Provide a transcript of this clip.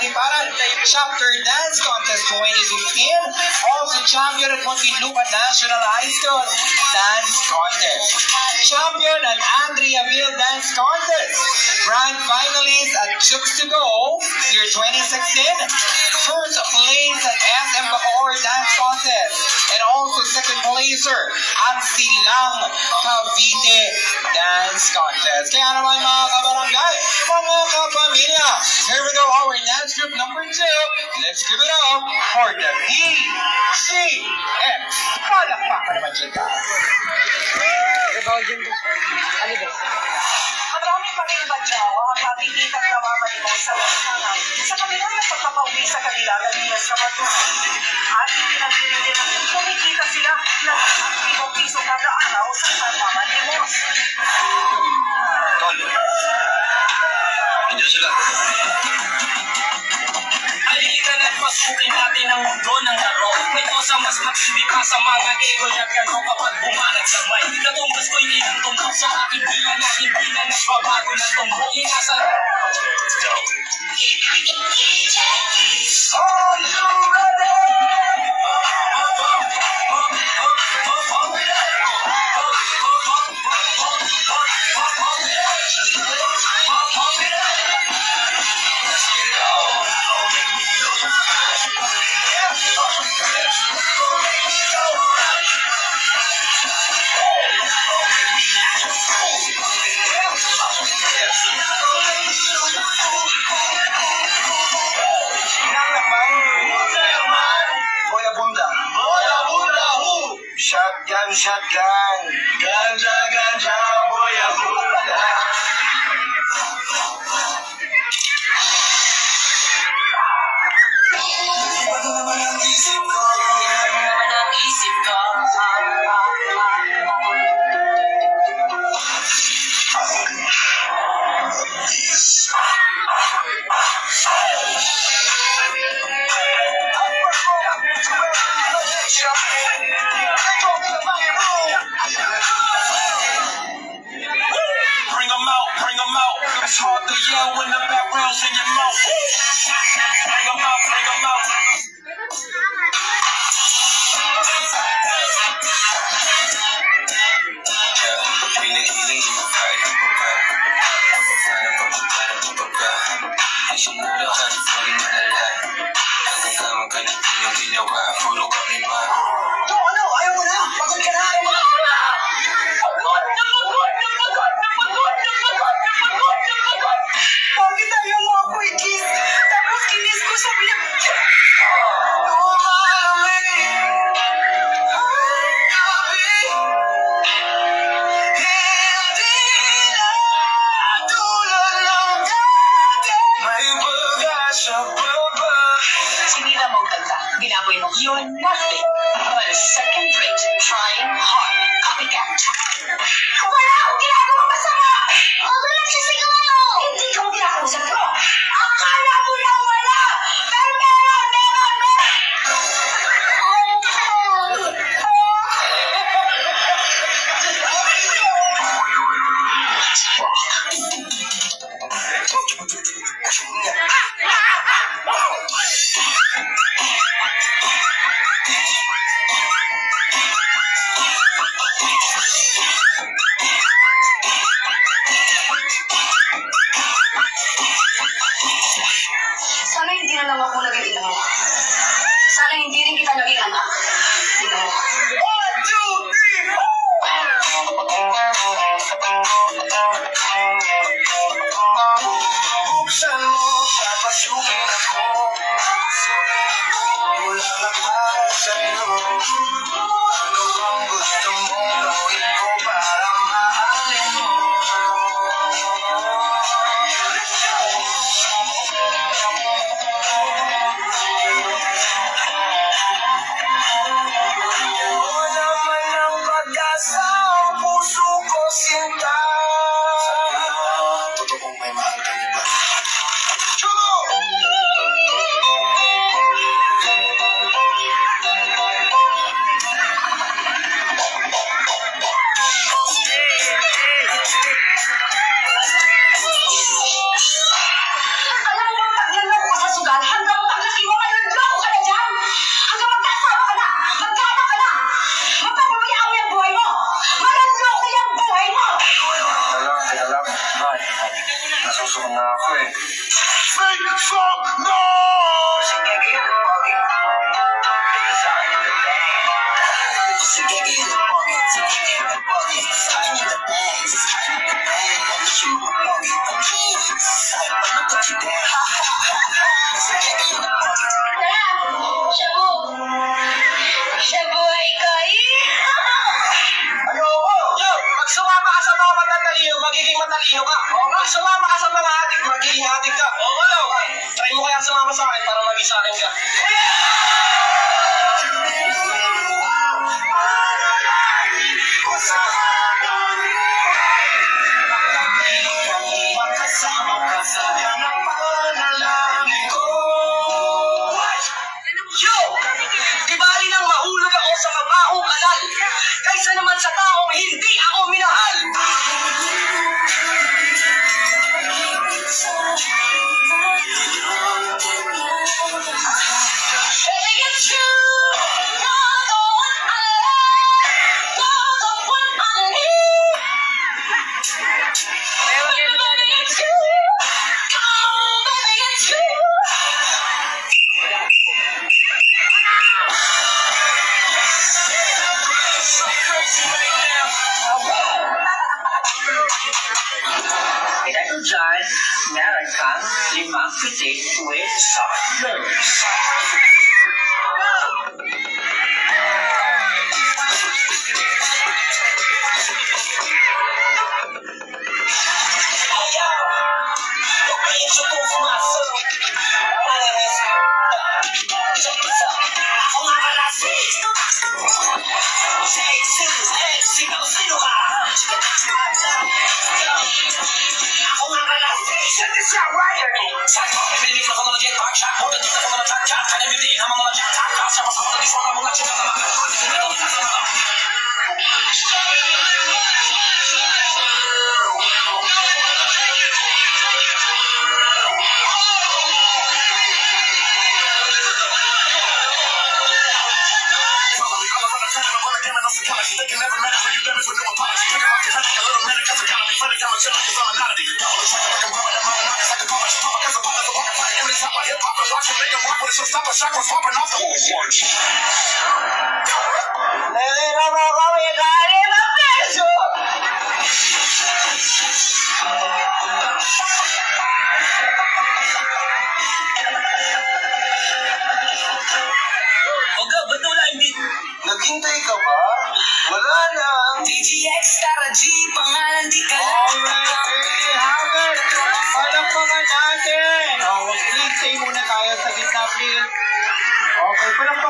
Paliparan Chapter Dance Contest 2015. Also champion at Muntinlupa National High School Dance Contest. Champion at Andreaville Dance Contest. Grand finalist at Chooks to Go year 2016. First place at SM Bacoor Dance Contest. And also second placer at Silang Cavite Dance Contest. Kaya naman mga kabarangay, mga kapamilya, here we go, our dance group number 2. Let's give it up for the DCX. Palakpakan naman siya tayo. Marami pa rin badyaw ang makikitang namamalimos sa lansangan sa kanilang pagpapauwi sa kanila Galinas na Matusi. At ipinagdiritin na kumikita sila ng 1,000 piso kada araw sa pagmamalimos. Tol, nandiyan sila. Halika na't pasukin natin ang mundo ng laro. May kosa mas matindi pa sa mga ego na gano'n kapag bumanat sa may. Natumbas ko'y nilang tumbok sa aking bilang na hindi na nagbabago na tumbok. Inasa. Let's go. Are you ready? Shotgun, ganja, ganja, boya, buda. Iba na naman ang isip ko. Bring them out. It's hard to yell when the background's in your mouth. Bring them out, bring them out. Hiling-hiling mo kahit ang pagka. Sana pagpuntahan ang pagka. Ay sumula ka, hindi malala. Hanggang ka magkalitin yung ginawa. Puro kami ba? Ano? Ayaw mo na? Pagod ka na? Ayaw mo na? Bakit ayaw mo ako i-kiss? Tapos kinis ko sa bilang. Sinira mo ang kanta. Binaboy mo. You're nothing but a second-rate, trying hard copycat. Wala akong ginagawa masama! Okay lang siya sigaw mo! Hindi ko kinakausap ko! Akala mo lang wala! Pero meron! Sana hindi na lang ako naging ina mo. Sana hindi rin kita naging anak. Ina mo. 1, 2, 3, buksan mo, papasukin ako. Wala na para sa'yo. Ano bang gusto mo gawin ko para mahalin mo? Puso ko sinta. Totoong may mahal ka niya ba? Chugo! Suck no! Sige, kayo ng pogi. Saan yung the bang? Sige, kayo ng pogi. Sige, kayo ng pogi. Saan yung the bang? Saan yung the bang? Ang shoe ng pogi. Ang kinis. Ay, paano to kita? Sige, kayo ng pogi. Shabu! Shabu ay kay! Ayoko! Yo! Pag sumama ka sa mga matatalino, magiging matalino ka. Pag sumama ka sa mga adik, magiging adik ka. Oo, yo! Try mo kaya sumama sa akin para maging sa akin ka. Makasama ka sa ganang panalangin ko. Yo! Di bali nang mahulog ako sa mabahong alal kaysa naman sa taong hindi ako minahal. Baby, it's you! You're the one I love! You're the one I need! Baby, it's you! Come on, baby, it's you! So crazy right now. Ito dyan, meron kang 5 puti with soft nerves. Ayaw! Yung presyo kong pumasok. Malamig. Check this out. Ako nga pala si Jesus. Sino ka? Ako nga pala si check this out right here. Sabi ko, pinimix na ko mga jet pack shot. Huwag na dito ko mga chat-chat. Kaya bibitin ang mga chat-chat. Kasi ako sa mga diswa ng mga chika na mga Nalira mo ko, may kali na peso! Huwag ka, ba't wala hindi? Naghintay ka ba? Wala na. DGX, Tara G, pangalan di ka Alright, hey, Howard! Palakpakan natin! O, wag please, stay muna tayo sa gitna, please. Okay, palakpakan.